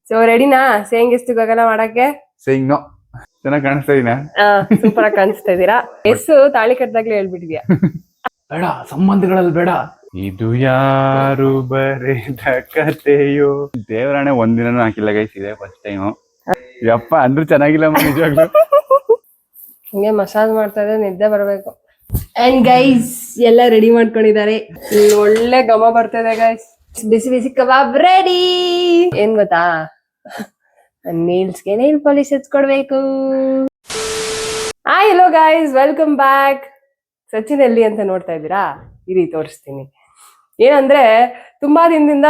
So ರೆಡಿನಾ saying ಎಷ್ಟು ಗಗನ ಮಾಡಕ್ಕೆ? Saying no. ಚೆನ್ನಾಗಿ ಕಾಣಿಸ್ತಾ ಇದೀನಾ? ಸೂಪರ್ ಆಗಿ ಕಾಣಿಸ್ತಾ ಇದೀರಾ. ಎಷ್ಟು ತಾಳಿ ಕಟ್ಟಾಗ್ಲೇ ಹೇಳ್ಬಿಟ್ಟಿದ್ಯಾ. ಬೇಡ, ಸಂಬಂಧಗಳಲ್ಲಿ ಬೇಡ. ಇದು ಯಾರು ಬರೆದ ಕಥೆಯೋ. ದೇವರಾಣೆ ಒಂದಿನೂ ಹಾಕಿಲ್ಲ ಗೈಸ್, ಇದೆ ಫಸ್ಟ್ ಟೈಮ್. ಯಪ್ಪ ಅಂದ್ರೆ ಚೆನ್ನಾಗಿಲ್ಲ ನಿಜವಾಗ್ಲು. ಹಿಂಗೆ ಮಸಾಜ್ ಮಾಡ್ತಾ ಇದ್ರೆ ನಿದ್ದೆ ಬರ್ಬೇಕು. ಅಂಡ್ ಗೈಸ್ ಎಲ್ಲ ರೆಡಿ ಮಾಡ್ಕೊಂಡಿದ್ದಾರೆ. ಒಳ್ಳೆ ಘಮ ಬರ್ತಾ ಇದೆ ಗೈಸ್. ಬಿಸಿ ಬಿಸಿ ಕಬಾಬ್ ರೆಡಿ. ಏನ್ ಗೊತ್ತಾ, ನೀಲ್ಸ್ಗೆ ನೈಲ್ ಪಾಲಿಶ್ ಹಚ್ಕೊಡ್ಬೇಕು. Hello guys, welcome back. Sachin ಎಲ್ಲಿ ಅಂತ ನೋಡ್ತಾ ಇದ್ದೀರಾ? ಇರಿ ತೋರಿಸ್ತೀನಿ. ಏನಂದ್ರೆ ತುಂಬಾ ದಿನದಿಂದ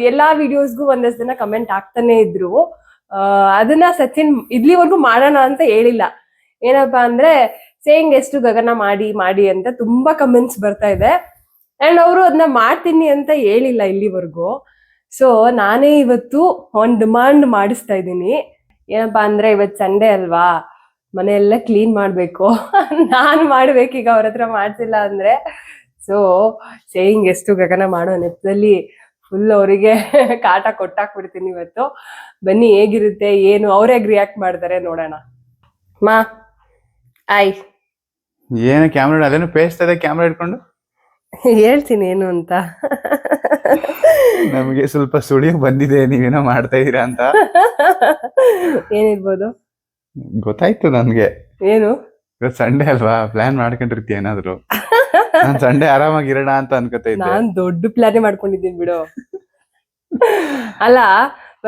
ಎಲ್ಲಾ ವಿಡಿಯೋಸ್ಗೂ ಒಂದಷ್ಟು ಜನ ಕಮೆಂಟ್ ಆಗ್ತಾನೆ ಇದ್ರು. ಅದನ್ನ ಸಚಿನ್ ಇಲ್ಲಿವರೆಗೂ ಮಾಡೋಣ ಅಂತ ಹೇಳಿಲ್ಲ. ಏನಪ್ಪಾ ಅಂದ್ರೆ ಸೇಯಿಂಗ್ ಎಷ್ಟು ಗಗನ ಮಾಡಿ ಮಾಡಿ ಅಂತ ತುಂಬಾ ಕಮೆಂಟ್ಸ್ ಬರ್ತಾ ಇದೆ. ಅಂಡ್ ಅವರು ಅದನ್ನ ಮಾಡ್ತೀನಿ ಅಂತ ಹೇಳಿಲ್ಲ ಇಲ್ಲಿವರೆಗೂ. ಸೊ ನಾನೇ ಇವತ್ತು ಆನ್ ಡಿಮಾಂಡ್ ಮಾಡಿಸ್ತಾ ಇದ್ದೀನಿ. ಏನಪ್ಪಾ ಅಂದ್ರೆ ಇವತ್ತು ಸಂಡೇ ಅಲ್ವಾ, ಮನೆಯೆಲ್ಲ ಕ್ಲೀನ್ ಮಾಡ್ಬೇಕು. ನಾನ್ ಮಾಡ್ಬೇಕೀಗ, ಅವ್ರ ಹತ್ರ ಮಾಡ್ಸಿಲ್ಲ ಅಂದ್ರೆ. ಸೊ ಸೇಯಿಂಗ್ ಎಷ್ಟು ಗಗನ ಮಾಡೋ ನೆಪದಲ್ಲಿ ಫುಲ್ ಅವರಿಗೆ ಕಾಟ ಕೊಟ್ಟಾಕ್ಬಿಡ್ತೀನಿ ಇವತ್ತು. ಬನ್ನಿ ಹೇಗಿರುತ್ತೆ ಏನು, ಅವ್ರೇ ರಿಯಾಕ್ಟ್ ಮಾಡ್ತಾರೆ ನೋಡೋಣ. ಮಾ ಆಯ್ ಏನು ಕ್ಯಾಮ್ರಾ ಅದೇನು ಪೇಸ್ಟ್ ಅದೇ ಕ್ಯಾಮ್ರಾ ಇಟ್ಕೊಂಡು ಹೇಳ್ತೀನಿ ಏನು ಅಂತ. ನಮಗೆ ಸ್ವಲ್ಪ ಸುಳಿಯೋ ಬಂದಿದೆ ನೀವೇನೋ ಮಾಡ್ತಾ ಇದೀರಾ ಅಂತ. ಏನಿರ್ಬೋದು ಗೊತ್ತಾಯ್ತು ನನ್ಗೆ. ಏನು ಇವತ್ತು ಸಂಡೇ ಅಲ್ವಾ, ಪ್ಲಾನ್ ಮಾಡ್ಕೊಂಡಿರ್ತೀಯ ಏನಾದ್ರು. ನಾನ್ ಸಂಡೇ ಆರಾಮಾಗಿರೋಣ ಅಂತ ಅನ್ಕೋತಾ ಇದ್ದೆ. ನಾನ್ ದೊಡ್ಡ ಪ್ಲಾನೇ ಮಾಡ್ಕೊಂಡಿದ್ದೀನಿ ಬಿಡು. ಅಲ್ಲ,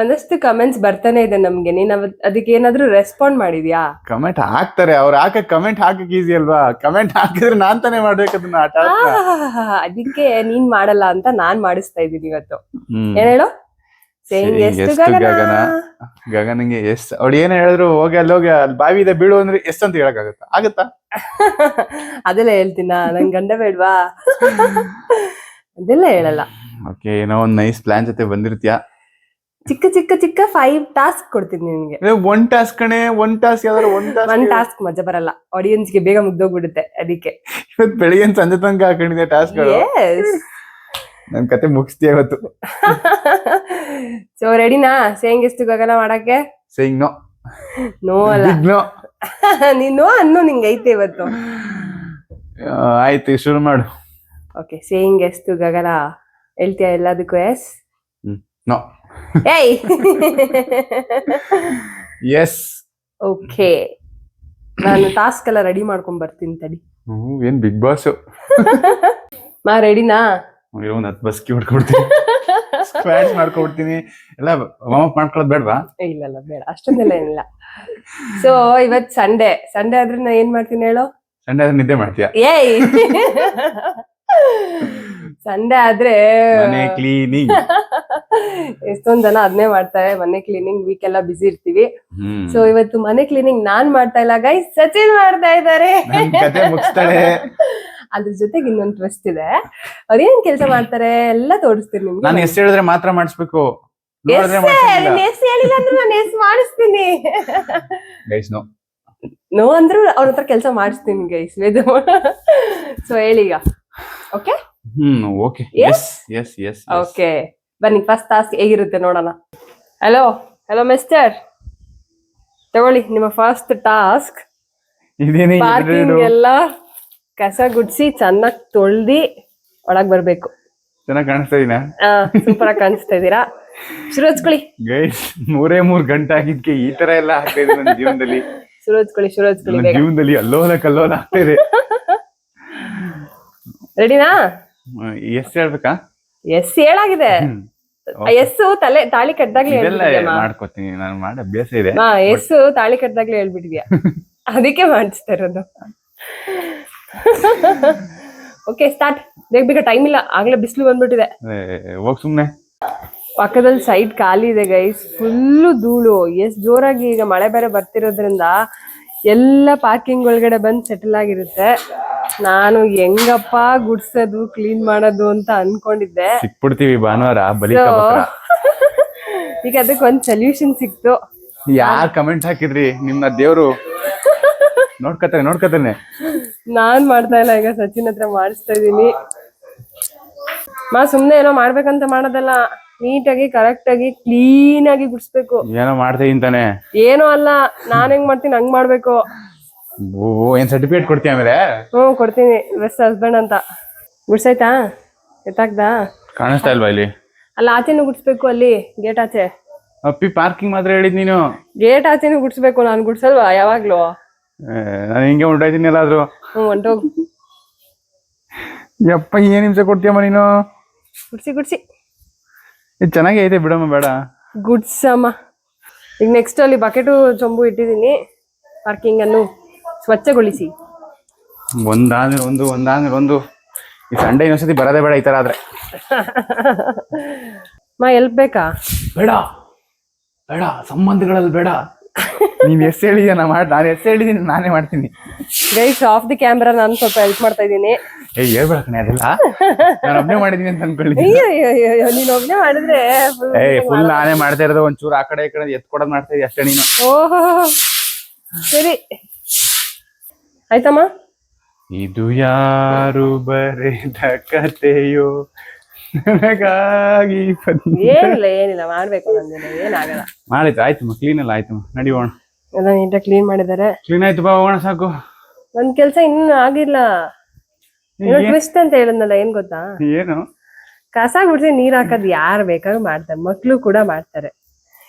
ಒಂದಷ್ಟು ಕಮೆಂಟ್ಸ್ ಬರ್ತಾನೆ ಇದೆ ನಮ್ಗೆ. ನೀನ್ ಅದಕ್ಕೆ ಏನಾದ್ರು ರೆಸ್ಪಾಂಡ್ ಮಾಡಿದ್ಯಾ? ಕಮೆಂಟ್ ಹಾಕ್ತಾರೆ, ಅವ್ರು ಹಾಕಕ್ ಕಮೆಂಟ್ ಹಾಕಕ್ ಈಸಿ ಅಲ್ವಾ? ಕಮೆಂಟ್ ಹಾಕಿದ್ರೆ ನಾನ್ ತಾನೇ ಮಾಡ್ಬೇಕು ಅದನ್ನ. ಅದಕ್ಕೆ ನೀನ್ ಮಾಡಲ್ಲ ಅಂತ ನಾನ್ ಮಾಡಿಸ್ತಾ ಇದ್ದೀನಿ ಇವತ್ತು. ಏನ್ ಹೇಳು? ಸೇಯಿಂಗ್ ಎಷ್ಟು ಗಗನ. ಗಗನಿಗೆ ಎಸ್ ಅವ್ಳು ಏನ್ ಹೇಳಿದ್ರು, ಹೋಗಿ ಅಲ್ಲಿ ಹೋಗಿ ಅಲ್ಲಿ ಬಾವಿ ಇದೆ ಬೀಳು ಅಂದ್ರೆ ಎಸ್ ಅಂತ ಹೇಳಕ್ ಆಗತ್ತಾ? ಅದೆಲ್ಲ ಹೇಳ್ತೀನ, ನನ್ ಗಂಡ ಬೇಡ್ವಾ? ಅದೆಲ್ಲ ಹೇಳಲ್ಲ. ಓಕೆ, ಏನೋ ಒಂದ್ ನೈಸ್ ಪ್ಲಾನ್ ಜೊತೆ ಬಂದಿರ್ತೀಯ. ಚಿಕ್ಕ ಚಿಕ್ಕ ಚಿಕ್ಕ 5 ಟಾಸ್ಕ್ ಕೊಡ್ತೀನಿ ನಿನ್ಗೆ. ಒನ್ ಟಾಸ್ಕ್ ಕಣೆ, ಒನ್ ಟಾಸ್ಕ್ ಯಾವ್ದಾರು ಒನ್ ಟಾಸ್ಕ್ ಮಜಾ ಬರಲ್ಲ, ಆಡಿಯನ್ಸ್ಗೆ ಬೇಗ ಮುಗ್ದೋಗ್ಬಿಡುತ್ತೆ. ಅದಕ್ಕೆ ಇವತ್ತು ಬೆಳಿಗ್ಗೆ ಸಂಜೆ ತನಕ ಹಾಕೊಂಡಿದ್ದೆ ಟಾಸ್ಕ್. ನನ್ ಕತೆ ಮುಗಿಸ್ತೀಯ ಇವತ್ತು. ಸೊ ರೆಡಿನಾ ಸೇಯಿಂಗ್ ಎಷ್ಟು ಗಗನ ಮಾಡಕ್ಕೆ? Saying no. ನೋ ಅಲ್ಲ, ನೀನು ಅನ್ನು ನಿಂಗೆ ಐತೆ ಇವತ್ತು. ಆಯ್ತು, ಶುರು ಮಾಡು. ಓಕೆ, ಸೇಯಿಂಗ್ ಎಷ್ಟು ಗಗನ ಹೇಳ್ತೀಯ ಎಲ್ಲದಕ್ಕೂ? Yes no. ಏಯ್ ಎಸ್. ಓಕೆ, ನಾನು ಟಾಸ್ಕ್ ಎಲ್ಲ ರೆಡಿ ಮಾಡ್ಕೊಂಡ್ ಬರ್ತೀನಿ ತಡಿ. ಏನ್ ಬಿಗ್ ಬಾಸ್ ಮಾ ರೆಡಿನಾ? ಒಂದ್ 10 ಬಸ್ಕಿ ಹೊಡ್ಕೊಡ್ತೀನಿ, ಸ್ಕ್ವಾಟ್ಸ್ ಮಾಡ್ಕೊಡ್ತೀನಿ. ಎಲ್ಲ ವಾರ್ಮ್ ಅಪ್ ಮಾಡ್ಕೊಳ್ಳೋದು ಬೇಡವಾ? ಇಲ್ಲ ಬೇಡ, ಅಷ್ಟೊಂದೆಲ್ಲ ಏನಿಲ್ಲ. ಸೊ ಇವತ್ ಸಂಡೇ ಆದ್ರೆ ನಾ ಏನ್ ಮಾಡ್ತೀನಿ ಹೇಳು? ಸಂಡೇ ಆದ್ರೆ ನಿದ್ದೆ ಮಾಡ್ತೀಯ? ಏಯ್ ಸಂಡೇ ಆದ್ರೆ ಮನೆ ಕ್ಲೀನಿಂಗ್. ಎಷ್ಟೊಂದ್ ಜನ ಅದನ್ನೇ ಮಾಡ್ತಾರೆ, ಮನೆ ಕ್ಲೀನಿಂಗ್. ವೀಕ್ ಎಲ್ಲ ಬಿಸಿ ಇರ್ತೀವಿ. ಸೊ ಇವತ್ತು ಮನೆ ಕ್ಲೀನಿಂಗ್ ನಾನ್ ಮಾಡ್ತಾ ಇಲ್ಲ ಗೈಸ್, ಸಚಿನ್ ಮಾಡ್ತಾ ಇದ್ದಾರೆ. ಅದ್ರ ಜೊತೆಗೆ ಇನ್ನೊಂದು ಟ್ವಿಸ್ಟ್ ಇದೆ. ಅವ್ರೇನ್ ಕೆಲಸ ಮಾಡ್ತಾರೆ ಎಲ್ಲ ತೋರಿಸ್ತೀನಿ ನಿಮ್ಗೆ. ನಾನು ಎಸ್ ಹೇಳಿದ್ರೆ ಮಾತ್ರ ಮಾಡಿಸ್ಬೇಕು. ಎಸ್ ಹೇಳಿಲ್ಲ ಅಂದ್ರೆ ನಾನು ಎಸ್ ಮಾಡಿಸ್ತೀನಿ. Guys no. ನೋ ಅಂದ್ರೂ ಅವ್ರ ಹತ್ರ ಕೆಲಸ ಮಾಡಿಸ್ತೀನಿ ಗೈಸ್. ಸೊ ಹೇಳೀಗ. Okay okay. Yes yes yes. Okay ಬನ್ನಿ, ಫಸ್ಟ್ ಟಾಸ್ಕ್ ಹೇಗಿರುತ್ತೆ ನೋಡೋಣ. ಹಲೋ ಮಿಸ್ಟರ್, ತಗೊಳ್ಳಿ ನಿಮ್ಮ ಫಸ್ಟ್ ಟಾಸ್ಕ್. ಪಾರ್ಕಿಂಗ್ ಎಲ್ಲ ಕಸ ಗುಡ್ಸಿ ಚೆನ್ನಾಗಿ ತೊಳ್ದಿ ಒಳಗ್ ಬರ್ಬೇಕು. ಚೆನ್ನಾಗಿ ಕಾಣಿಸ್ತಾ ಇದೀನಾ? ಸೂಪರ್ ಆಗಿ ಕಾಣಿಸ್ತಾ ಇದೀರಾ. ಶುರು ಹಚ್ಕೊಳ್ಳಿ ಗೈಸ್. 3 ಗಂಟೆ ಆಗಿದ್ಕೆ ಈ ತರ ಎಲ್ಲ ಆಗ್ತಾ ಇದೆ ನನ್ನ ಜೀವನದಲ್ಲಿ. ಶುರು ಹಚ್ಕೊಳ್ಳಿ ಜೀವನದಲ್ಲಿ ಅಲ್ಲೋಲ ಕಲ್ಲೋಲ ಆಗ್ತಾ ಇದೆ. ರೆಡಿನಾ? ಎಸ್ ಹೇಳ್ಬೇಕಾ? ಎಸ್ ಹೇಳಾಗಿದೆ. ಎಸ್ ತಾಳಿ ಕಟ್ಟಾಗ್ಲೇ ಮಾಡ್ಕೋತೀನಿ, ನಾನು ಮಾಡಿ ಅಭ್ಯಾಸ ಇದೆ. ಎಸ್ ತಾಳಿ ಕಟ್ಟಾಗ್ಲೇ ಹೇಳ್ಬಿಟ್ಟಿದ್ಯಾ, ಅದಕ್ಕೆ ಮಾಡಿಸ್ತಾ ಇರೋದು. Okay start. ಬೇಗ ಟೈಮ್ ಇಲ್ಲ, ಆಗ್ಲೇ ಬಿಸಿಲು ಬಂದ್ಬಿಟ್ಟಿದೆ. ಹೋಗ್ ಸುಮ್ನೆ. ಪಕ್ಕದಲ್ಲಿ ಸೈಡ್ ಖಾಲಿ ಇದೆ ಗೈಸ್, ಫುಲ್ಲು ಧೂಳು. ಎಷ್ಟ್ ಜೋರಾಗಿ ಈಗ ಮಳೆ ಬೇರೆ ಬರ್ತಿರೋದ್ರಿಂದ ಎಲ್ಲ ಪಾರ್ಕಿಂಗ್ ಒಳಗಡೆ ಬಂದ್ ಸೆಟಲ್ ಆಗಿರುತ್ತೆ. ನಾನು ಹೆಂಗಪ್ಪ ಗುಡ್ಸೋದು ಕ್ಲೀನ್ ಮಾಡೋದು ಅಂತ ಅನ್ಕೊಂಡಿದ್ದೆ. ಸಿಕ್ಬಿಡ್ತೀವಿ ಭಾನುವಾರ ಈಗ ಅದಕ್ಕೆ ಒಂದ್ ಸೊಲ್ಯೂಷನ್ ಸಿಕ್ತು. ಯಾರ್ ಕಮೆಂಟ್ ಹಾಕಿದ್ರಿ? ನಿಮ್ಮ ದೇವ್ರು ನೋಡ್ಕತಾನೆ. ನಾನ್ ಮಾಡ್ತಾ ಇಲ್ಲ, ಈಗ ಸಚಿನ್ ಹತ್ರ ಮಾಡಿಸ್ತಾ ಇದೀನಿ. ಸುಮ್ನೆ ಏನೋ ಮಾಡ್ಬೇಕಂತ ಮಾಡೋದಲ್ಲ, ನೀಟಾಗಿ ಕರೆಕ್ಟ್ ಆಗಿ ಕ್ಲೀನ್ ಆಗಿ ಗುಡ್ಸ್ಬೇಕು. ಏನೋ ಮಾಡ್ತಾ ಇಂತಾನೆ. ಏನೋ ಅಲ್ಲ, ನಾನ್ ಹೆಂಗ್ ಮಾಡ್ತೀನಿ ಹಂಗ್ ಮಾಡ್ಬೇಕು. ಏನ್ ಸರ್ಟಿಫಿಕೇಟ್ ಕೊಡ್ತೀಯ ಆಮೇಲೆ? ಕೊಡ್ತೀನಿ, ಬೆಸ್ಟ್ ಹಸ್ಬೆಂಡ್ ಅಂತ. ಗುಡ್ಸಾಯ್ತಾ? ಎತ್ತಾಕ್ದಾ? ಕಾಣಿಸ್ತಾ ಇಲ್ವಾ ಇಲ್ಲಿ? ಅಲ್ಲ ಆಚೆನೂ ಗುಡ್ಸ್ಬೇಕು, ಅಲ್ಲಿ ಗೇಟ್ ಆಚೆ. ಅಪ್ಪಿ ಪಾರ್ಕಿಂಗ್ ಮಾತ್ರ ಹೇಳಿದ್ ನೀನು. ಗೇಟ್ ಆಚೆನೂ ಗುಡ್ಸ್ಬೇಕು, ನಾನ್ ಗುಡ್ಸಲ್ವಾ ಯಾವಾಗ್ಲೂ? ನಾನು ಹಿಂಗೆ ಹೊಂಟೋಯ್ತೀನಿ ಎಲ್ಲಾದ್ರು. ಹೊಂಟೋಗು. ಯಪ್ಪ ಏನ್ ನಿಮಿಷ ಕೊಡ್ತೀಯಮ್ಮ ನೀನು? ಗುಡ್ಸಿ ಇದು ಚೆನ್ನಾಗಿ ಐತೆ ಬಿಡಮ್ಮ, ಬೇಡ ಗುಡ್ಸಮ್ಮ. ಈಗ ನೆಕ್ಸ್ಟ್ ಅಲ್ಲಿ ಬಕೆಟು ಚೊಂಬು ಇಟ್ಟಿದ್ದೀನಿ, ಪಾರ್ಕಿಂಗ್ ಅನ್ನು ಸ್ವಚ್ಛಗೊಳಿಸಿ. ಒಂದಾದ್ಮೇಲೆ ಒಂದು ಈ ಸಂಡೆ ಇನ್ನೊಂದ್ಸತಿ ಬರೋದೇ ಬೇಡ ಈ ತರ ಆದ್ರೆ. ಎಲ್ಪ್ ಬೇಕಾ? ಬೇಡ ಸಂಬಂಧಗಳಲ್ಲಿ ಬೇಡ. ನೀನ್ ಎಸ್ ಹೇಳಿದ್ಯಾ, ನಾನು ಎಸ್ ಹೇಳಿದೀನಿ, ನಾನೇ ಮಾಡ್ತೀನಿ. ಗೈಸ್ ಆಫ್ ದಿ ಕ್ಯಾಮ್ರಾ ನಾನು ಸ್ವಲ್ಪ ಹೆಲ್ಪ್ ಮಾಡ್ತಾ ಇದ್ದೀನಿ. ಹೇಳ್ಬೇಡ ಕಣೆ ಅದೆಲ್ಲ, ನಾನು ಒಬ್ನೇ ಮಾಡಿದೀನಿ ಅಂತ ಅನ್ಕೊಳ್ಳಿ. ನೀನ್ ಒಬ್ನೇ ಮಾಡಿದ್ರೆ ಫುಲ್ ನಾನೇ ಮಾಡ್ತಾ ಇರೋದು. ಒಂಚೂರು ಆ ಕಡೆ ಈ ಕಡೆ ಎತ್ಕೊಡೋದ್ ಮಾಡ್ತಾ ಇದೀಯ ಅಷ್ಟೇ ನೀನು. ಓಹೋ ಸರಿ ಆಯ್ತಮ್ಮ. ಇದು ಯಾರು ಬರೆದ ಕಥೆಯೋ ನನಗಾಗಿ ಏನಿಲ್ಲ ಮಾಡ್ಬೇಕು, ನಂದೇನು ಏನಾಗಲ್ಲ. ಮಾಡಿತ್ತು, ಆಯ್ತಮ್ಮ, ಕ್ಲೀನ್ ಎಲ್ಲ ಆಯ್ತಮ್ಮ, ನಡಿಯೋಣ. ಎಲ್ಲ ನೀಟಾಗಿ ಕ್ಲೀನ್ ಮಾಡಿದ್ದಾರೆ. ಕ್ಲೀನ್ ಆಯ್ತು, ಬಾ ಹೋಗೋಣ, ಸಾಕು. ನನ್ ಕೆಲ್ಸ ಇನ್ನೂ ಆಗಿಲ್ಲ. ಟ್ವಿಸ್ಟ್ ಅಂತ ಹೇಳಿದ್ನಲ್ಲ, ಏನ್ ಗೊತ್ತಾ? ಏನು? ಕಸ ಗುಡ್ಸಿ ನೀರ್ ಹಾಕೋದ್ ಯಾರು ಬೇಕಾದ್ರೂ ಮಾಡ್ತಾರೆ, ಮಕ್ಳು ಕೂಡ ಮಾಡ್ತಾರೆ.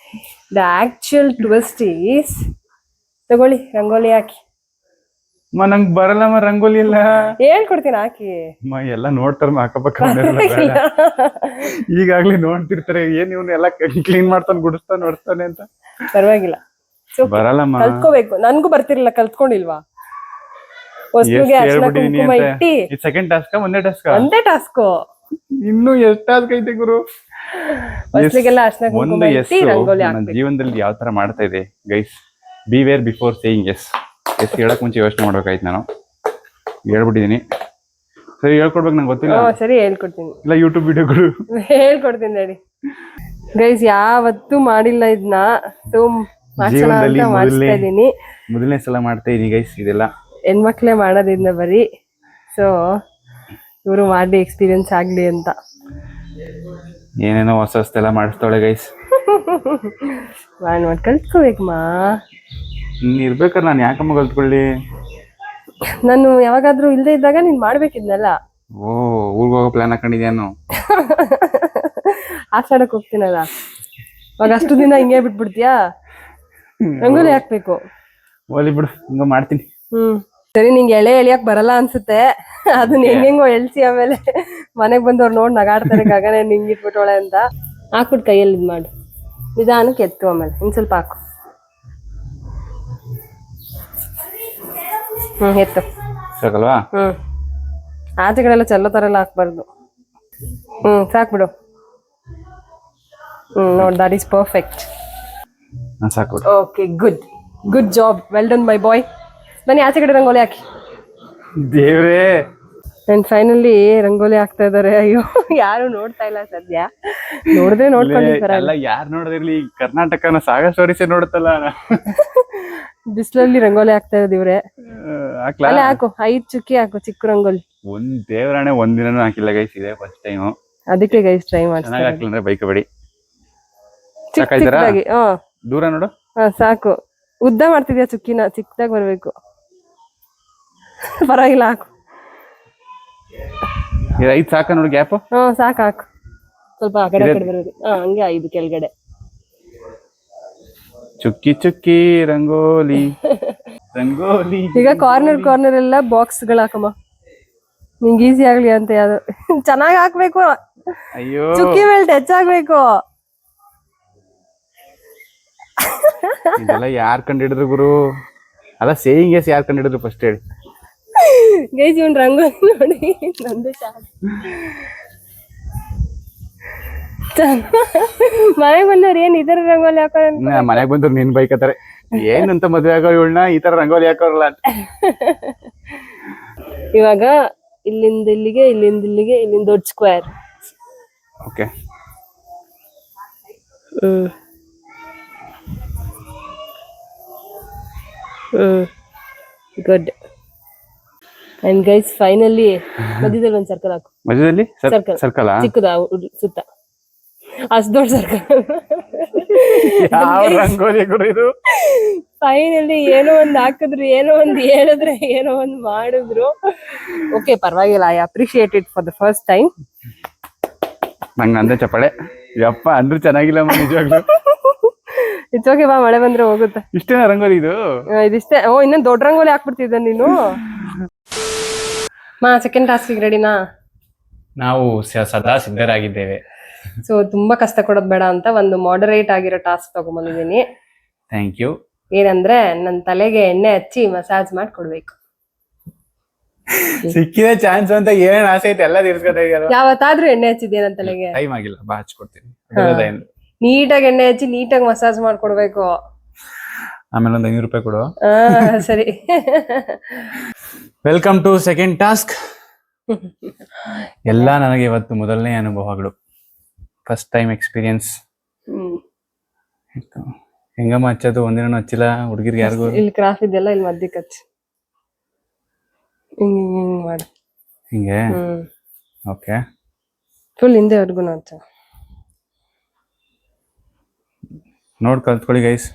ದ ಆಕ್ಚುಯಲ್ ಟ್ವಿಸ್ಟ್ ಈಸ್, ತಗೊಳ್ಳಿ ರಂಗೋಲಿ ಹಾಕಿ. ನಂಗ್ ಬರಲ್ಲಮ್ಮ ರಂಗೋಲಿ ಎಲ್ಲ. ಹೇಳ್ಕೊಡ್ತೀನಿ ಹಾಕಿ. ಎಲ್ಲ ನೋಡ್ತಾರ ಅಕ್ಕಪಕ್ಕ ಈಗಾಗ್ಲೇ ನೋಡ್ತಿರ್ತಾರೆ, ಏನ್ ಇವ್ನ ಎಲ್ಲ ಕ್ಲೀನ್ ಮಾಡ್ತಾನೆ, ಗುಡಿಸ್ತಾನೆ, ನೋಡ್ತಾನೆ ಅಂತ. ಪರವಾಗಿಲ್ಲ, ಬರಲ್ಲಮ್ಮ. ಕಲ್ತ್ಕೋಬೇಕು. ನನ್ಗೂ ಬರ್ತಿರ್ಲಿಲ್ಲ, ಕಲ್ತ್ಕೊಂಡಿಲ್ವಾ? ವಸ್ತುಗೆ ಅರ್ಶಿನ ಕುಂಕುಮ ಇಟ್ಟಿ. ಸೆಕೆಂಡ್ ಟಾಸ್ಕ್, ಒಂದೇ ಟಾಸ್ಕ್. ಇನ್ನು ಎಷ್ಟು ಟಾಸ್ಕ್ ಐತೆ ಗುರು? ವಸ್ತುಗೆಲ್ಲ ಅರ್ಶಿನ ಕುಂಕುಮ ಇಟ್ಟಿ ರಂಗೋಲಿ ಹಾಕ್ಬೇಕು. ಜೀವನದಲ್ಲಿ ಯಾವ ತರ ಮಾಡ್ತಾ ಇದೆ guys, beware before saying yes. ಹೇಳಕ್ ಮುಂಚೆ ಯೋಚನೆ ಮಾಡ್ಬೇಕಾಯ್ತು. ನಾನು ಹೇಳ್ಬಿಟ್ಟಿದೀನಿ. ಸರಿ ಹೇಳ್ಕೊಡ್ಬೇಕು, ನಂಗೆ ಗೊತ್ತಿಲ್ಲ. ಸರಿ ಹೇಳ್ಕೊಡ್ತೀನಿ. ಇಲ್ಲ ಯೂಟ್ಯೂಬ್ ವಿಡಿಯೋಗಳು ಹೇಳ್ಕೊಡ್ತೀನಿ ನೋಡಿ. ಗೈಸ್ ಯಾವತ್ತೂ ಮಾಡಿಲ್ಲ ಇದನ್ನ, ಜೀವನದಲ್ಲಿ ಮೊದಲನೇ ಸಲ ಮಾಡ್ತಾ ಇದೀನಿ ಗೈಸ್. ಇದೆಲ್ಲ ಹೆಣ್ಮಕ್ಳೇ ಮಾಡೋದ್ರಿಂದ ಬರೀ. ಸೊ ಇವರು ಮಾಡಿ ಎಕ್ಸ್ಪೀರಿಯನ್ಸ್ ಆಗ್ಲಿ ಅಂತ ಏನೇನೋ ಹೊಸದೆಲ್ಲ ಮಾಡಿಸ್ತಾಳೆ ಗೈಸ್. ಮಾಡಿ ಕಲ್ತ್ಕೋಬೇಕಮ್ಮ. ಇರ್ಬೇಕಾದ್ರೆ ನಾನು ಯಾಕಮ್ಮ ಕಲ್ತ್ಕೊಳ್ಳಿ? ನಾನು ಯಾವಾಗಾದ್ರೂ ಇಲ್ದೇ ಇದ್ದಾಗ ನೀನ್ ಮಾಡ್ಬೇಕಿದ್ನಲ್ಲ. ಊರ್ಗ್ ಹೋಗೋ ಪ್ಲಾನ್ ಹಾಕೊಂಡಿದ್ಯಾನು? ಆಟಾಡಕ್ ಹೋಗ್ತೀನಲ್ಲ, ಅವಾಗ ಅಷ್ಟು ದಿನ ಹಿಂಗೆ ಬಿಟ್ಬಿಡ್ತೀಯಾ? ರಂಗೋಲಿ ಹಾಕ್ಬೇಕು. ಹೋಲಿ ಬಿಡು, ಹಿಂಗ ಮಾಡ್ತೀನಿ. ಸರಿ, ನಿಂಗೆ ಎಳೆ ಎಳಿಯಕ್ ಬರಲ್ಲ ಅನ್ಸುತ್ತೆ. ಅದನ್ನ ಹೆಂಗೋ ಎಳ್ಸಿ ಆಮೇಲೆ ಮನೆಗ್ ಬಂದವ್ರು ನೋಡ್ ನಗಾಡ್ತಾರೆ, ಗಗನೆ ನಿಂಗಿಟ್ಬಿಟ್ಟೋಳೆ ಅಂತ. ಹಾಕ್ಬಿಟ್ಟು ಕೈಯಲ್ಲಿ ಇದ್ ಮಾಡು, ನಿಧಾನಕ್ಕೆ ಎತ್ತು, ಆಮೇಲೆ ಇನ್ ಸ್ವಲ್ಪ ಹಾಕು. ಎತ್ತು ಸಾಕಲ್ವಾ? ಆಚೆ ಕಡೆ ಎಲ್ಲ ಚೆಲ್ಲೋ ತರ ಎಲ್ಲ ಹಾಕ್ಬಾರ್ದು. ಸಾಕ್ಬಿಡು. ನೋಡ್, ದಟ್ ಈಸ್ ಪರ್ಫೆಕ್ಟ್. ಸಾಕು. Okay, good job, well done my boy. ಬನ್ನಿ ಆಚೆ ಕಡೆ ರಂಗೋಲಿ ಹಾಕಿ. ದೇವ್ರೇ, ಅಂಡ್ ಫೈನಲಿ ರಂಗೋಲಿ ಹಾಕ್ತಾ ಇದಾರೆ. ಅಯ್ಯೋ, ಯಾರು ನೋಡ್ತಾ ಇಲ್ಲ ಸದ್ಯ. ನೋಡಿದ್ರೆ ನೋಡ್ಕೊಂಡಿರ್ತಾರ. ಯಾರು ನೋಡಿದಿರ್ಲಿ, ಕರ್ನಾಟಕನ ಸಾಗರ್ ಸ್ಟೋರೀಸೇ ನೋಡುತ್ತಲ್ಲ. ಬಿಸಿಲಲ್ಲಿ ರಂಗೋಲಿ ಹಾಕ್ತಾ ಇರೋದು ಇವ್ರೆ. ಅಲ್ಲೇ ಹಾಕು, 5 ಚುಕ್ಕಿ ಹಾಕು, ಚಿಕ್ಕ ರಂಗೋಲಿ. ಒಂದ್ ದೇವರಾಣೆ ಒಂದಿನೂ ಹಾಕಿಲ್ಲ ಗೈಸ್, ಇದೆ ಫಸ್ಟ್ ಟೈಮ್. ಅದಕ್ಕೆ ಗೈಸ್ ಟ್ರೈ ಮಾಡಿ. ಚೆನ್ನಾಗಿ ಹಾಕ್ಲಿಲ್ಲ ಬೈಕಬೇಡಿ. ಚಿಕ್ಕದಾಗಿ. ದೂರ ನೋಡು. ಸಾಕು. ಉದ್ದ ಮಾಡ್ತಿದ್ಯಾ ಚುಕ್ಕಿನ? ಚಿಕ್ಕದಾಗಿ ಬರ್ಬೇಕು. ಪರವಾಗಿಲ್ಲ, ಹಾಕು. 5 ಸಾಕ ನೋಡು ಗ್ಯಾಪ್. ಸಾಕು, ಹಾಕು. ಸ್ವಲ್ಪ ಆ ಕಡೆ ಬರ್ಬೇಕು. ಹಂಗೆ 5 ಕೆಳಗಡೆ. ಚುಕ್ಕಿ ಚುಕ್ಕಿ ರಂಗೋಲಿ ರಂಗೋಲಿ. ಈಗ ಕಾರ್ನರ್ ಎಲ್ಲ ಬಾಕ್ಸ್ ಗಳು ಹಾಕಮ್ಮ, ನಿಂಗೆ ಈಸಿ ಆಗ್ಲಿ ಅಂತ. ಯಾವ್ದು ಚೆನ್ನಾಗಿ ಹಾಕ್ಬೇಕು. ಅಯ್ಯೋ, ಚುಕ್ಕಿ ಮೇಲೆ ಟಚ್ ಆಗ್ಬೇಕು. ಇದೆಲ್ಲ ಯಾರ್ ಕಂಡಿಡಿದ್ರು ಗುರು? ಅಲ್ಲ, ಸೇಯಿಂಗ್ ಎಸ್ ಯಾರ್ ಕಂಡಿಡಿದ್ರು ಫಸ್ಟ್ ಹೇಳಿ. ಗೈಸ್, ಇವ್ನ್ ರಂಗೋಲಿ ನೋಡಿ ನಂದು ಶಾಕ್. ಮನೆಗ್ ಬಂದವ್ರು ಏನ್ ಈ ತರ ರಂಗೋಲಿ ಹಾಕೋರ್? ಮನೆಗ್ ಬಂದವ್ರು ನಿನ್ ಬೈಕತ್ತಾರೆ, ಏನಂತ ಮದ್ವೆ ಆಗೋ ಇವಳನ್ನ ಈ ತರ ರಂಗೋಲಿ ಹಾಕೋರಲ್ಲ ಅಂತ. ಇವಾಗ ಇಲ್ಲಿಂದ ಇಲ್ಲಿಗೆ, ಇಲ್ಲಿಂದ ದೊಡ್ಡ square. Okay. Good. And guys finally ಮಧ್ಯದಲ್ಲಿ ಒಂದ್ ಸರ್ಕಲ್ ಹಾಕು. ಮಧ್ಯದಲ್ಲಿ ಸರ್ಕಲ್ ಸರ್ಕಲ್ ಚಿಕ್ಕದ ಸುತ್ತ. ಅಷ್ಟ್ ದೊಡ್ಡ ಸರ್ಕಲ್. ಯಾವ ರಂಗೋಲಿ ಗುರು ಇದು? ಫೈನಲಿ ಏನೋ ಒಂದ್ ಹಾಕಿದ್ರು, ಏನೋ ಒಂದ್ ಹೇಳಿದ್ರೆ, ಏನೋ ಒಂದ್ ಮಾಡಿದ್ರು. ಓಕೆ, ಪರವಾಗಿಲ್ಲ. I appreciate it for the first time. ನಂಗೆ ಅಂದೆ ಚಪ್ಪಾಳೆ. ಯಪ್ಪ ಅಂದ್ರೂ ಚೆನ್ನಾಗಿಲ್ಲ ನಿಜವಾಗ್ಲು. ಇಟ್ಸ್ ಓಕೆ ಬಾ, ಮಳೆ ಬಂದ್ರೆ ಹೋಗುತ್ತೆ. ಇಷ್ಟೇನಾ ರಂಗೋಲಿ ಇದು? ಇದಿಷ್ಟೇ. ಓ, ಇನ್ನೊಂದ್ ದೊಡ್ಡ ರಂಗೋಲಿ ಹಾಕ್ಬಿಡ್ತಿದ್ದ ನೀನು. ಸೆಕೆಂಡ್ ಟಾಸ್ಕ್ ರೆಡಿನಾ? ನಾವು ಸದಾ ಸಿದ್ಧರಾಗಿದ್ದೇವೆ. ಸೊ ತುಂಬಾ ಕಷ್ಟ ಕೊಡೋದ್ ಬೇಡ ಅಂತ ಒಂದು ಮಾಡರೇಟ್ ಆಗಿರೋ ಟಾಸ್ಕ್ ತಗೊಂಡ್ಬಂದಿದ್ದೀನಿ. Thank you. ಏನಂದ್ರೆ, ನನ್ ತಲೆಗೆ ಎಣ್ಣೆ ಹಚ್ಚಿ ಮಸಾಜ್ ಮಾಡಿ ಕೊಡ್ಬೇಕು. ಸಿಕ್ಕಿದ ಚಾನ್ಸ್ ಅಂತ ಏನೇನ್ ಆಸೆ ಐತೆ ಎಲ್ಲ ತೀರ್ಸ್ಕೊತಾ ಇದೆಯಲ್ಲ. ಯಾವತ್ತಾದ್ರೂ ಎಣ್ಣೆ ಹಚ್ಚಿದ್ಯಾ ನನ್ ತಲೆಗೆ? ಟೈಮ್ ಆಗಿಲ್ಲ, ಬಾ ಹಚ್ಕೊಡ್ತೀನಿ. ನೀಟಾಗಿ ಎಣ್ಣೆ ಹಚ್ಚಿ ನೀಟಾಗಿ ಮಸಾಜ್ ಮಾಡ್ಕೊಡ್ಬೇಕು. ಆಮೇಲೆ ಒಂದು 500 ರೂಪಾಯಿ ಕೊಡು. ಸರಿ. Welcome to second task. ಎಲ್ಲ ನನಗೆ ಇವತ್ತು ಮೊದಲನೇ ಅನುಭವಗಳು, ಫಸ್ಟ್ ಟೈಮ್ ಎಕ್ಸ್ಪೀರಿಯನ್ಸ್. ಹೆಂಗಮ್ಮ ಹಚ್ಚೋದು? ಒಂದಿನ ಹಚ್ಚಿಲ್ಲ ಹುಡುಗಿರ್ಗೆ ಯಾರಿಗೂ. ಇಲ್ಲಿ ಕ್ರಾಫ್ ಇದೆಲ್ಲ ಇಲ್ಲಿ ಮಧ್ಯಕ್ಕೆ ಹಚ್ಚಿ ಹಿಂಗ್ ಮಾಡಿ ಹಿಂಗೆ. ಓಕೆ, ಫುಲ್ ಹಿಂದೆವರೆಗೂ ಹಚ್ಚ. ನೋಡ್ ಕಲ್ತ್ಕೊಳ್ಳಿ ಗೈಸ್.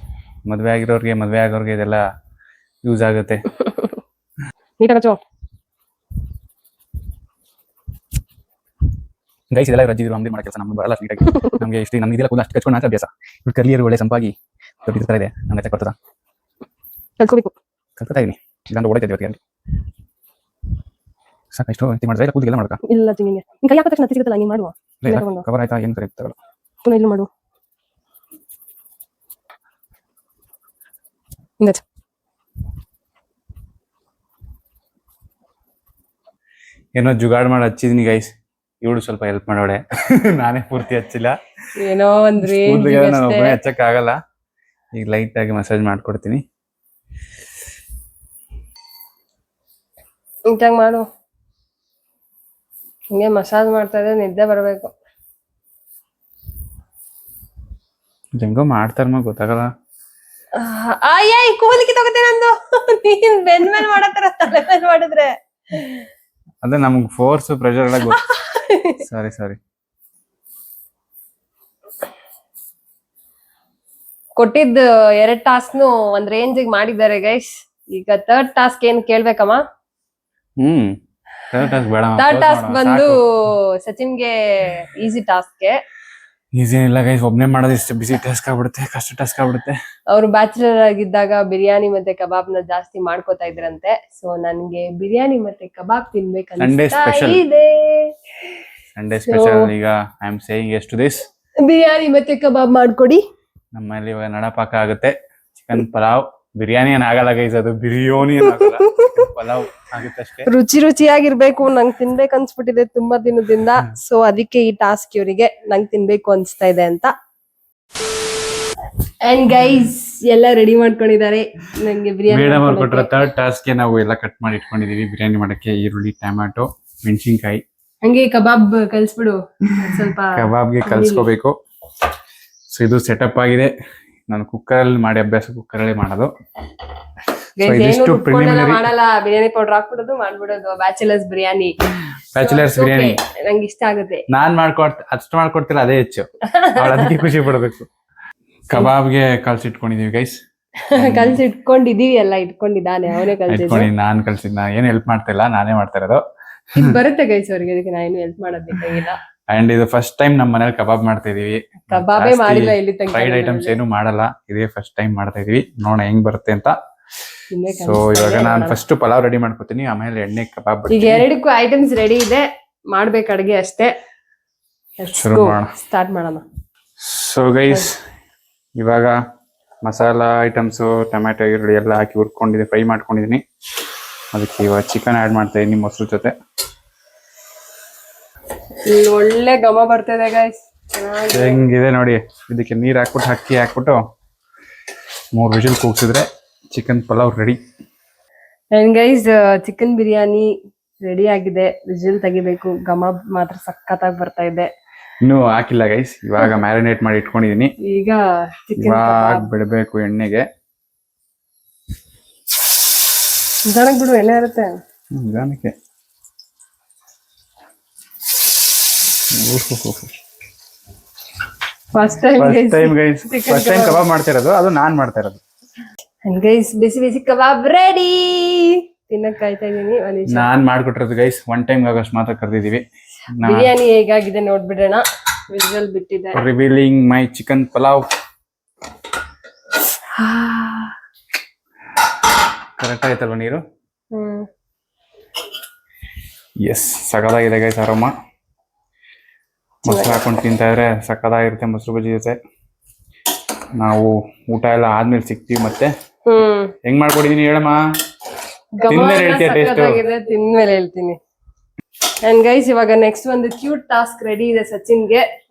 ಮದ್ವೆ ಆಗಿರೋರ್ಗೆ, ಮದ್ವೆ ಆಗೋರ್ಗೆ ಇದೆಲ್ಲ ಯೂಸ್ ಆಗುತ್ತೆ. ನೀಟಾಗಿ ಹಚ್ಚೋ ಗೈಸ್. ಇದೆಲ್ಲ ರಜ್ಜಿದ್ರು ಅಂಗಡಿ ಮಾಡೋ ಕೆಲಸ ನಮ್ಗೆ ಬರಲ್ಲ ನೀಟಾಗಿ. ನಮಗೆ ಇಷ್ಟು ನಮ್ಗೆ ಇದೆಲ್ಲ ಕೂದಲು ಅಷ್ಟು ಕಚ್ಕೊಂಡು ಮಾತ್ರ ಅಭ್ಯಾಸ. ಕರಿಯರ್ ಒಳ್ಳೆ ಸಂಪಾಗಿ ದೊಡ್ಡ ಇದೆ. ನನ್ನ ಚೆಕ್ ಕೊಡ್ತದ ಕಲ್ತ್ಕೋಬೇಕು. ಕಲ್ತ್ಕೊತಾ ಇದೀನಿ. ಇಲ್ಲಾಂದ್ರೆ ಓಡೈತೆ ಇವತ್ತಿಗೆ ಸಾಕಷ್ಟು ಮಾಡಿದ್ರೆ ಕೂದಲಿಗೆಲ್ಲ ಮಾಡ್ಕ. ಇಲ್ಲ ತಿಂಗಿಗೆ ಕೈ ಹಾಕೋ ತಕ್ಷಣ ಸಿಗುತ್ತಲ್ಲ, ನೀನು ಮಾಡುವ. ಕವರ್ ಆಯ್ತಾ? ಏನು ಕರೆಕ್ಟ್ ತಗೊಳ್ಳ. ಪುನಃ ಇಲ್ಲ ಮಾಡು. ಏನೋ ಜುಗಾಡ್ ಮಾಡಿ ಹಚ್ಚಿದೀನಿ ಗೈಸ್. ಇವಳು ಸ್ವಲ್ಪ ಹೆಲ್ಪ್ ಮಾಡೋಳೆ. ನಾನೇ ಪೂರ್ತಿ ಹಚ್ಚಿಲ್ಲ. ಏನೋ ಒಂದ್ರಿ ನಾನು ಒಬ್ಬನೇ ಹಚ್ಚಕ್ ಆಗಲ್ಲ. ಈಗ ಲೈಟ್ ಆಗಿ ಮಸಾಜ್ ಮಾಡ್ಕೊಡ್ತೀನಿ. ನೀಟಾಗಿ ಮಾಡು. ಹಿಂಗೆ ಮಸಾಜ್ ಮಾಡ್ತಾ ಇದ್ರೆ ನಿದ್ದೆ ಬರ್ಬೇಕು. ಹೆಂಗೋ ಮಾಡ್ತಾರ ಗೊತ್ತಾಗಲ್ಲ. ಅಯ್ಯ, ಕೂಲಿಕ್ಕೆ ತಗೋತೇನೆ ನಂದು. ನೀನ್ ಬೆನ್ ಮೇಲೆ ಮಾಡತ್ತಾರ, ತಲೆ ಮೇಲೆ ಮಾಡಿದ್ರೆ ಅದೇ ನಮ್ಗ್ ಫೋರ್ಸ್ ಪ್ರೆಷರ್ ಎಲ್ಲ ಗೊತ್ತು. ಸಾರಿ. ಕೊಟ್ಟಿದ್ದು 2 ಟಾಸ್ಕ್ನು ಒಂದ್ ರೇಂಜಿಗೆ ಮಾಡಿದ್ದಾರೆ ಗೈಸ್. ಈಗ ಥರ್ಡ್ ಟಾಸ್ಕ್ ಏನ್ ಕೇಳ್ಬೇಕಮ್ಮ? ಥರ್ಡ್ ಟಾಸ್ಕ್ ಬಂದು ಸಚಿನ್ಗೆ ಈಸಿ ಟಾಸ್ಕ್. ಈಸಿ ಇಲ್ಲ ಗೈಸ್, ಒಬ್ನೇ ಮಾಡೋದು ಇಷ್ಟು ಬಿಸಿ ಟಾಸ್ಕ್ ಆಗ್ಬಿಡುತ್ತೆ, ಕಷ್ಟ ಟಾಸ್ಕ್ ಆಗ್ಬಿಡುತ್ತೆ. ಅವ್ರು ಬ್ಯಾಚುಲರ್ ಆಗಿದ್ದಾಗ ಬಿರಿಯಾನಿ ಮತ್ತೆ ಕಬಾಬ್ನ ಜಾಸ್ತಿ ಮಾಡ್ಕೋತಾ ಇದ್ರಂತೆ. ಸೊ ನನ್ಗೆ ಬಿರಿಯಾನಿ ಮತ್ತೆ ಕಬಾಬ್ ತಿನ್ಬೇಕಂತ ಇದೆ. Sunday special. ಈಗ ಐ ಆಮ್ ಸೇಯಿಂಗ್ ಎಷ್ಟು ದಿಸ್ ಬಿರಿಯಾನಿ ಮತ್ತೆ ಕಬಾಬ್ ಮಾಡ್ಕೊಡಿ. ನಮ್ಮಲ್ಲಿ ಇವಾಗ ನಡಪಾಕ ಆಗುತ್ತೆ. ಚಿಕನ್ ಪಲಾವ್. ಬಿರಿಯಾನಿ ಏನ್ ಆಗಲ್ಲ ಗೈಸ್, ಅದು ಬಿರಿಯಾನಿ ಏನಾಗಲ್ಲ, ಪಲಾವ್ ಆಗುತ್ತೆ ಅಷ್ಟೇ. ರುಚಿಯಾಗಿರ್ಬೇಕು. ನಂಗೆ ತಿನ್ಬೇಕು ಅನ್ಸ್ಬಿಟ್ಟಿದೆ ತುಂಬಾ ದಿನದಿಂದ. ಸೊ ಅದಕ್ಕೆ ಈ ಟಾಸ್ಕ್ ಇವರಿಗೆ ನಂಗೆ ತಿನ್ಬೇಕು ಅನ್ಸ್ತಾ ಇದೆ ಅಂತ. ಅಂಡ್ ಗೈಸ್ ಎಲ್ಲ ರೆಡಿ ಮಾಡ್ಕೊಂಡಿದ್ದಾರೆ ನಂಗೆ ಬಿರಿಯಾನಿ ಮಾಡ್ಕೊಟ್ರೆ. ಥರ್ಡ್ ಟಾಸ್ಕ್ ಗೆ ನಾವು ಎಲ್ಲ ಕಟ್ ಮಾಡಿ ಇಟ್ಕೊಂಡಿದೀವಿ ಬಿರಿಯಾನಿ ಮಾಡಕ್ಕೆ. ಈರುಳ್ಳಿ, ಟೊಮ್ಯಾಟೊ, ಮೆಣಸಿನ್ಕಾಯಿ. ಹಂಗೆ ಕಬಾಬ್ ಕಲ್ಸ್ಬಿಡು ಸ್ವಲ್ಪ. ಕಬಾಬ್ಗೆ ಕಲ್ಸ್ಕೋಬೇಕು. ಸೊ ಇದು ಸೆಟಪ್ ಆಗಿದೆ. ನಾನು ಕುಕ್ಕರ್ ಅಲ್ಲಿ ಮಾಡಿ ಅಭ್ಯಾಸ, ಕುಕ್ಕರ್ ಅಲ್ಲಿ ಮಾಡೋದು. ಮಾಡಲ್ಲ, ಬಿರಿಯಾನಿ ಪೌಡರ್ ಹಾಕ್ಬಿಡೋದು, ಮಾಡ್ಬಿಡೋದು. ಬ್ಯಾಚುಲರ್ಸ್ ಬಿರಿಯಾನಿ. ನಂಗೆ ಇಷ್ಟ ಆಗುತ್ತೆ. ನಾನ್ ಅಷ್ಟು ಮಾಡ್ಕೊಡ್ತಿಲ್ಲ, ಅದೇ ಹೆಚ್ಚು. ಅದಕ್ಕೆ ಖುಷಿ ಪಡ್ಬೇಕು. ಕಬಾಬ್ಗೆ ಕಲ್ಸಿಟ್ಕೊಂಡಿದೀವಿ ಗೈಸ್. ಕಲ್ಸಿಟ್ಕೊಂಡಿದೀವಿ ಎಲ್ಲ. ಇಟ್ಕೊಂಡಿದ್ದಾನೆ ಅವನೇ ಕಲ್ಸಿದ್ದು. ನಾನ್ ಕಲ್ಸಿದ್. ನಾ ಏನು ಹೆಲ್ಪ್ ಮಾಡ್ತಾ ಇಲ್ಲ, ನಾನೇ ಮಾಡ್ತಾ ಇರೋದು. ಬರುತ್ತೆ ಗೈಸ್ ಅವ್ರಿಗೆ, ಅದಕ್ಕೆ ನಾನು ಹೆಲ್ಪ್ ಮಾಡೋದ್ ಬೇಕಾಗಿಲ್ಲ. ಅಂಡ್ ಇದು ಫಸ್ಟ್ ಟೈಮ್ ನಮ್ಮ ಮನೇಲಿ ಕಬಾಬ್ ಮಾಡ್ತಾ ಇದೀವಿ. ಕಬಾಬೇ ಮಾಡಿಲ್ಲ ಇಲ್ಲಿ ತನಕ. ಫ್ರೈಡ್ ಐಟಮ್ಸ್ ಏನು ಮಾಡಲ್ಲ, ಇದೇ ಫಸ್ಟ್ ಟೈಮ್ ಮಾಡ್ತಾ ಇದೀವಿ. ನೋಡೋಣ ಹೆಂಗ್ ಬರುತ್ತೆ ಅಂತ. ಸೊ ಇವಾಗ ನಾನು ಫಸ್ಟ್ ಪಲಾವ್ ರೆಡಿ ಮಾಡ್ಕೊತೀನಿ, ಆಮೇಲೆ ಎಣ್ಣೆ ಕಬಾಬ್. ಈಗ 2 ಐಟಮ್ಸ್ ರೆಡಿ ಇದೆ, ಮಾಡ್ಬೇಕು ಅಡಿಗೆ ಅಷ್ಟೇ. ಸ್ಟಾರ್ಟ್ ಮಾಡೋಣ. ಸೊ ಗೈಸ್ ಇವಾಗ ಮಸಾಲಾ ಐಟಮ್ಸ್, ಟೊಮ್ಯಾಟೊ, ಈರುಳ್ಳಿ ಎಲ್ಲ ಹಾಕಿ ಹುರ್ಕೊಂಡಿದ್ದೆ, ಫ್ರೈ ಮಾಡ್ಕೊಂಡಿದೀನಿ. ಅದಕ್ಕೆ ಇವಾಗ ಚಿಕನ್ ಆಡ್ ಮಾಡ್ತಾ ಇದೀನಿ ಮೊಸರು ಜೊತೆ. ಒಳ್ಳೆ ಘಮ ಬರ್ತಿದೆ ಗೈಸ್. ಹೆಂಗಿದೆ ನೋಡಿ. ಇದಕ್ಕೆ ನೀರ್ ಹಾಕ್ಬಿಟ್ಟು, ಅಕ್ಕಿ ಹಾಕ್ಬಿಟ್ಟು 3 ವಿಷಲ್ ಕೂಗ್ಸಿದ್ರೆ chicken pulao ready. And guys chicken biryani ready ಆಗಿದೆ. ವಿಜಿಲ್ ತೆಗಿಬೇಕು. ಘಮ ಮಾತ್ರ ಸಖತ್ತಾಗಿ ಬರ್ತಾ ಇದೆ. ಇನ್ನೂ ಹಾಕಿಲ್ಲ ಗೈಸ್, ಇವಾಗ ಮ್ಯಾರಿನೇಟ್ ಮಾಡಿ ಇಟ್ಕೊಂಡಿದೀನಿ. ಈಗ ಇವಾಗ ಬಿಡಬೇಕು ಎಣ್ಣೆಗೆ. ನಿಧಾನಕ್ಕೆ ಬಿಡು, ಎಣ್ಣೆ ಇರುತ್ತೆ. ನಿಧಾನಕ್ಕೆ. First time first time guys, first time kebab ಮಾಡ್ತಾ ಇರೋದು, ಅದು ನಾನ್ ಮಾಡ್ತಾ ಇರೋದು. ಗೈಸ್ ಬಿಸಿ ಬಿಸಿ ಕಬಾಬ್ ರೆಡಿ. ತಿನ್ನಕ್ ಕಾಯ್ತಾ ಇದೀನಿ. ನಾನ್ ಮಾಡ್ಕೊಟ್ಟಿರೋದು ಗೈಸ್, ಒನ್ ಟೈಮ್ ಆಗೋಷ್ಟು ಮಾತ್ರ ಕರೆದಿದೀವಿ. ಬಿರಿಯಾನಿ ಹೇಗಾಗಿದೆ ನೋಡ್ಬಿಡೋಣ. ವಿಜುವಲ್ ಬಿಟ್ಟಿದೆ. Revealing my chicken pulao. Correct ಆಯ್ತಲ್ವ ನೀರು? ಎಸ್, ಸಕದಾಗಿದೆ ಗೈಸ್ ಆರಾಮ. ಮೊಸರು ಹಾಕೊಂಡು ತಿಂತಾ ಇದ್ರೆ ಸಕದಾಗಿರುತ್ತೆ ಮೊಸರು ಬಜ್ಜಿ ಜೊತೆ. ನಾವು ಊಟ ಎಲ್ಲ ಆದ್ಮೇಲೆ ಸಿಗ್ತೀವಿ ಮತ್ತೆ. ಹೆಂಗ್ ಮಾಡ್ಕೊಡಿದೀನಿ ಹೇಳಮ್ಮ, ತಿಂದ್ಮೇಲೆ ಹೇಳ್ತೀಯ ಟೇಸ್ಟ್? ತಿಂದ್ಮೇಲೆ ಹೇಳ್ತೀನಿ. ಅಂಡ್ ಗೈಸ್ ಇವಾಗ ನೆಕ್ಸ್ಟ್ ಒಂದು ಕ್ಯೂಟ್ ಟಾಸ್ಕ್ ರೆಡಿ ಇದೆ ಸಚಿನ್ಗೆ.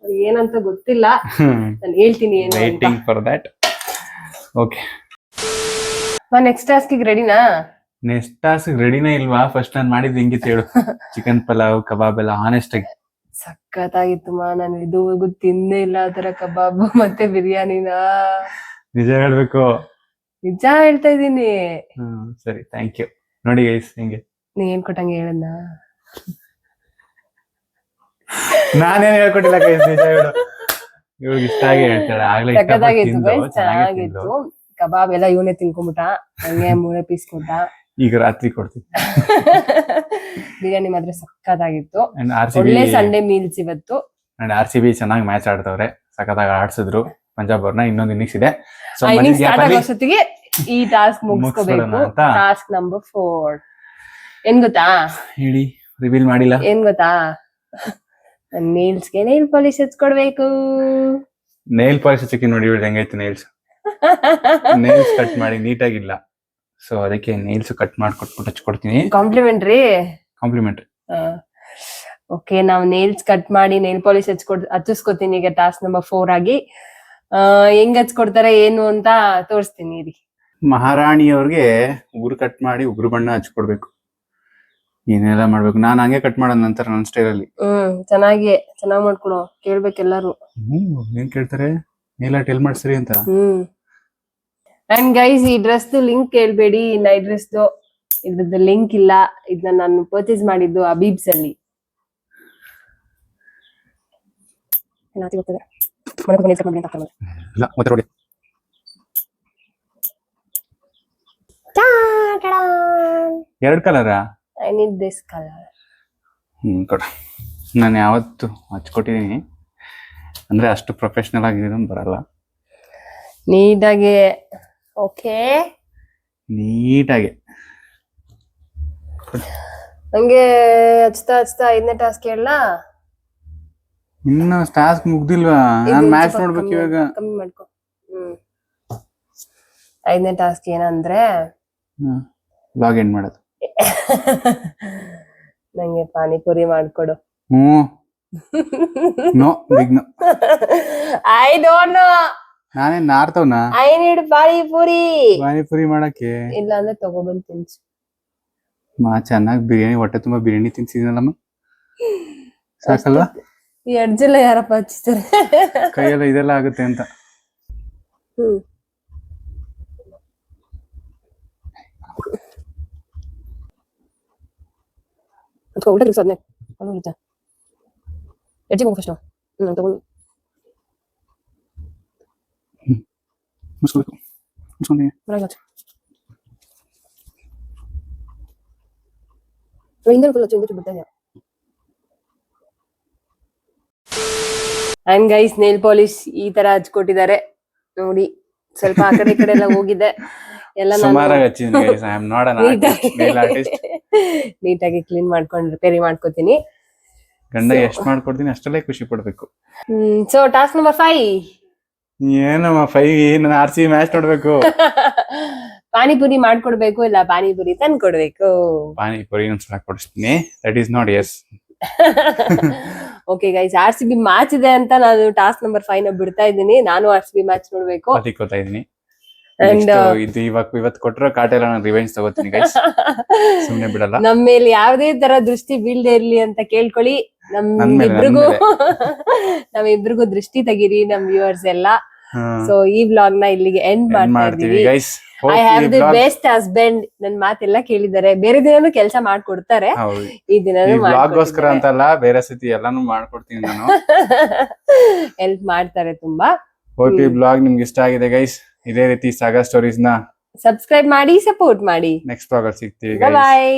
ಏನಂತ ಗೊತ್ತಿಲ್ಲ, ನಾನು ಹೇಳ್ತೀನಿ ಏನು ಅಂತ. Waiting for that. Okay, next task ರೆಡಿನಾ? ನೆಕ್ಸ್ಟ್ ಟಾಸ್ಕ್ ರೆಡಿನೇ ಇಲ್ವಾ? ಫಸ್ಟ್ ನಾನು ಮಾಡಿದ್ದು ಹೆಂಗಿತ್ತು ಹೇಳು? ಚಿಕನ್ ಪಲಾವ್ ಕಬಾಬ್ ಎಲ್ಲ ಆನೆಸ್ಟ್ ಆಗಿ ಸಖತ್ತಾಗಿತ್ತು ಮಾ. ನಾನು ಇದುವರೆಗೂ ತಿಂದೇ ಇಲ್ಲ ಆ ತರ ಕಬಾಬ್ ಮತ್ತೆ ಬಿರಿಯಾನಿನ. ನಿಜ ಹೇಳ್ಬೇಕು? ನಿಜ ಹೇಳ್ತಾ ಇದೀನಿ. ಸರಿ, ಥ್ಯಾಂಕ್ ಯು. ನೋಡಿ ಗೈಸ್ ಹೆಂಗೆ ನೀ ಏನ್ ಕೊಟ್ಟಂಗೆ ಹೇಳದ್ನ? ನಾನೇನ್ ಹೇಳ್ಕೊಟ್ಟಿಲ್ಲ ಗೈಸ್, ನಿಜ ಹೇಳು. ಇವಾಗ ಇಷ್ಟ ಆಗಿ ಹೇಳ್ತಾಳೆ. ಆಗ್ಲೇ ಸಖತ್ತಾಗಿತ್ತು ಗೈಸ್, ಚೆನ್ನಾಗಿತ್ತು. ಕಬಾಬ್ ಎಲ್ಲ ಇವನೇ ತಿನ್ಕೊಂಬಿಟ್ಟ, ಹಂಗೆ 3 ಪೀಸ್ ಕೊಟ್ಟ. ಈಗ ರಾತ್ರಿ ಕೊಡ್ತೀನಿ. ಬಿರಿಯಾನಿ ಮಾತ್ರ ಸಖತ್ತಾಗಿತ್ತು. RCB ಒಳ್ಳೆ ಸಂಡೇ ಮೀಲ್ಸ್ ಇವತ್ತು. ಅಂಡ್ RCB ಚೆನ್ನಾಗಿ ಮ್ಯಾಚ್ ಆಡ್ತವ್ರೆ, ಸಖತ್ತಾಗಿ ಆಡ್ಸಿದ್ರು ಪಂಜಾಬ್ ಅವ್ರನ್ನ. ಇನ್ನೊಂದು ಇನ್ನಿಂಗ್ಸ್ ಇದೆ, ಸೊ ಸ್ಟಾರ್ಟ್ ಆಗೋಷ್ಟೊತ್ತಿಗೆ ಈ ಟಾಸ್ಕ್ ಮುಗಿಸ್ಕೋಬೇಕು. ಟಾಸ್ಕ್ ನಂಬರ್ 4 ಏನ್ ಗೊತ್ತಾ? ಹೇಳಿ, ರಿವೀಲ್ ಮಾಡಿಲ್ಲ. ಏನ್ ಗೊತ್ತಾ? ನೇಲ್ಸ್ಗೆ ನೇಲ್ ಪಾಲಿಶ್ ಹಚ್ಕೊಡ್ಬೇಕು. ನೇಲ್ ಪಾಲಿಶ್ ಹಚ್ಚಕ್ಕೆ ನೋಡಿ ಇವ್ರು ಹೆಂಗೈತೆ ನೇಲ್ಸ್. ನೇಲ್ಸ್ ಕಟ್ ಮಾಡಿ ನೀಟಾಗಿಲ್ಲ, ಸೊ ಅದಕ್ಕೆ ನೇಲ್ಸ್ ಕಟ್ ಮಾಡ್ಕೊಟ್ಬಿಟ್ಟು ಹಚ್ಕೊಡ್ತೀನಿ. ಕಾಂಪ್ಲಿಮೆಂಟ್ರಿ. ಓಕೆ, ನಾವು ನೇಲ್ಸ್ ಕಟ್ ಮಾಡಿ ನೇಲ್ ಪಾಲಿಶ್ ಹಚ್ಚಿಸ್ಕೊತೀನಿ ಈಗ ಟಾಸ್ಕ್ ನಂಬರ್ 4 ಆಗಿ. ಹೆಂಗ್ ಹಚ್ಕೊಡ್ತಾರೆ ಏನು ಅಂತ ತೋರಿಸ್ತೀನಿ ಇರಿ. ಮಹಾರಾಣಿಯವ್ರಿಗೆ ಉಗುರು ಕಟ್ ಮಾಡಿ ಉಗುರು ಬಣ್ಣ ಹಚ್ಕೊಡ್ಬೇಕು. ಏನೆಲ್ಲ ಮಾಡ್ಬೇಕು, ನಾನ್ ಹಂಗೆ ಕಟ್ ಮಾಡೋದ್ ನಂತರ ನನ್ನ ಸ್ಟೈಲ್ ಅಲ್ಲಿ. ಚೆನ್ನಾಗಿ ಮಾಡ್ಕೊಡು, ಕೇಳ್ಬೇಕೆಲ್ಲಾರು. ಏನ್ ಕೇಳ್ತಾರೆ? ನೇಲ್ ಆರ್ಟ್ ಎಲ್ ಮಾಡ್ಸ್ರಿ ಅಂತ. ಅಂಡ್ ಗೈಸ್, ಈ ಡ್ರೆಸ್ ಲಿಂಕ್ ಕೇಳ್ಬೇಡಿ. ನೈಟ್ ಡ್ರೆಸ್ ಇದ್ರದ್ದು ಲಿಂಕ್ ಇಲ್ಲ. ಇದನ್ನ ನಾನು ಪರ್ಚೇಸ್ ಮಾಡಿದ್ದು ಅಬೀಬ್ಸ್ ಅಲ್ಲಿ. ಎರಡ್ ಕಲರಾ? I need this colour. ಕೊಡ. ನಾನು ಯಾವತ್ತು ಹಚ್ಕೊಟ್ಟಿದೀನಿ ಅಂದ್ರೆ ಅಷ್ಟು ಪ್ರೊಫೆಷನಲ್ ಆಗಿ ಬರಲ್ಲ. ನೀಟಾಗಿ. ಓಕೆ, ನೀಟಾಗಿ ಹಂಗೆ ಹಚ್ತಾ 5ನೇ ಟಾಸ್ಕ್ ಹೇಳಲಾ? ಇನ್ನು ಟಾಸ್ಕ್ ಮುಗ್ದಿಲ್ವಾ? ನಾನ್ ಮ್ಯಾಚ್ ನೋಡ್ಬೇಕು ಇವಾಗ. ಕಮ್ಮಿ ಮಾಡ್ಕೊ. 5ನೇ ಟಾಸ್ಕ್ ಏನಂದ್ರೆ ಲಾಗ್ ಎಂಡ್ ಮಾಡೋದು. ನಂಗೆ ಪಾನಿಪುರಿ ಮಾಡ್ಕೊಡು. No, big no. I don't know. ನಾನೇನ್ ನಾರ್ತವ್ನ? ಐ ನೀಡ್ ಪಾನಿಪುರಿ ಮಾಡಕ್ಕೆ. ಇಲ್ಲ ಅಂದ್ರೆ ತಗೊಬಂದ್ ತಿನ್ಸು. ಚೆನ್ನಾಗಿ ಬಿರಿಯಾನಿ, ಹೊಟ್ಟೆ ತುಂಬಾ ಬಿರಿಯಾನಿ ತಿನ್ಸಿದ್ನಲ್ಲಮ್ಮ, ಸಾಕಲ್ವಾ? ಈ ಅಡ್ಜೆಲ್ಲ ಯಾರಪ್ಪ ಹಚ್ಚಿತಾರೆ? ಕೈಯೆಲ್ಲ ಇದೆಲ್ಲ ಆಗುತ್ತೆ ಅಂತ. ಊಟ ತಿನ್ಸೋದ್ನೆ ಎಡ್ಜಿ ಹೋಗು ಫಸ್ಟ್. ತಗೊಂಡು ಮುಸ್ಕೋಬೇಕು. ಮುಸ್ಕೊಂಡಿ ಅಂಡ್ ಗೈಸ್, ನೇಲ್ ಪಾಲಿಶ್ ಈ ತರ ಹಚ್ಕೊಟ್ಟಿದ್ದಾರೆ ನೋಡಿ. ಸ್ವಲ್ಪ ಆ ಕಡೆ ಈ ಕಡೆ ಎಲ್ಲ ಹೋಗಿದೆ. ಎಲ್ಲ ನೀಟಾಗಿ ಕ್ಲೀನ್ ಮಾಡ್ಕೊಂಡು ರಿಪೇರಿ ಮಾಡ್ಕೋತೀನಿ. ಗಂಡ ಎಷ್ಟ್ ಮಾಡ್ಕೊಡ್ತೀನಿ ಅಷ್ಟಲ್ಲೇ ಖುಷಿ ಪಡ್ಬೇಕು. ಸೊ ಟಾಸ್ಕ್ ನಂಬರ್ 5 ಏನಮ್ಮ 5? ನಾನು RCB ಮ್ಯಾಚ್ ನೋಡ್ಬೇಕು. ಪಾನಿಪುರಿ ಮಾಡ್ಕೊಡ್ಬೇಕು, ಇಲ್ಲ ಪಾನಿಪುರಿ ತಂದ್ಕೊಡ್ಬೇಕು. ಪಾನಿಪುರಿ ಒಂದ್ಸಲ ಕೊಡಿಸ್ತೀನಿ. That is not yes. Okay guys, RCB match ಇದೆ ಅಂತ ನಾನು ಟಾಸ್ಕ್ ನಂಬರ್ 5 ನ ಬಿಡ್ತಾ ಇದ್ದೀನಿ. ನಾನು RCB ಮ್ಯಾಚ್ ನೋಡ್ಬೇಕು. ಅದಕ್ಕೋತಾ ಇದೀನಿ. ಇದು ಇವತ್ತು ಕೊಟ್ಟಿರೋ ಕಾಟ ಎಲ್ಲ ನಾನು ರಿವೆಂಜ್ ತಗೋತೀನಿ ಗೈಸ್, ಸುಮ್ನೆ ಬಿಡಲ್ಲ. ನಮ್ಮ ಮೇಲೆ ಯಾವುದೇ ತರ ದೃಷ್ಟಿ ಬೀಳದೆ ಇರ್ಲಿ ಅಂತ ಕೇಳ್ಕೊಳ್ಳಿ. ನಮ್ಮಿಬ್ರಿಗೂ ದೃಷ್ಟಿ ತೆಗೀರಿ, ನಮ್ ವ್ಯೂವರ್ಸ್ ಎಲ್ಲ. ಸೊ ಈ ವ್ಲಾಗ್ ನ ಇಲ್ಲಿಗೆ ಎಂಡ್ ಮಾಡ್ತೀವಿ guys. I have the best husband. ನನ್ ಮಾತೆಲ್ಲ ಕೇಳಿದ್ದಾರೆ. ಬೇರೆ ದಿನನೂ ಕೆಲಸ ಮಾಡ್ಕೊಡ್ತಾರೆ, ಹೌದು ಈ ದಿನನೂ ಬ್ಲಾಗ್ಗೋಸ್ಕರ ಅಂತಲ್ಲ, ಬೇರೆ ಸತಿ ಎಲ್ಲಾನು ಮಾಡ್ಕೊಡ್ತೀನಿ ನಾನು. ಹೆಲ್ಪ್ ಮಾಡ್ತಾರೆ ತುಂಬಾ. ಹೋಪ್ ಈ ಬ್ಲಾಗ್ ನಿಮ್ಗೆ ಇಷ್ಟ ಆಗಿದೆ ಗೈಸ್. ಇದೇ ರೀತಿ ಸಾಗಾ ಸ್ಟೋರೀಸ್ ನ ಸಬ್ಸ್ಕ್ರೈಬ್ ಮಾಡಿ, ಸಪೋರ್ಟ್ ಮಾಡಿ. ನೆಕ್ಸ್ಟ್ ಬ್ಲಾಗ್ ಅಲ್ಲಿ ಸಿಗ್ತೀವಿ. ಬಾಯ್.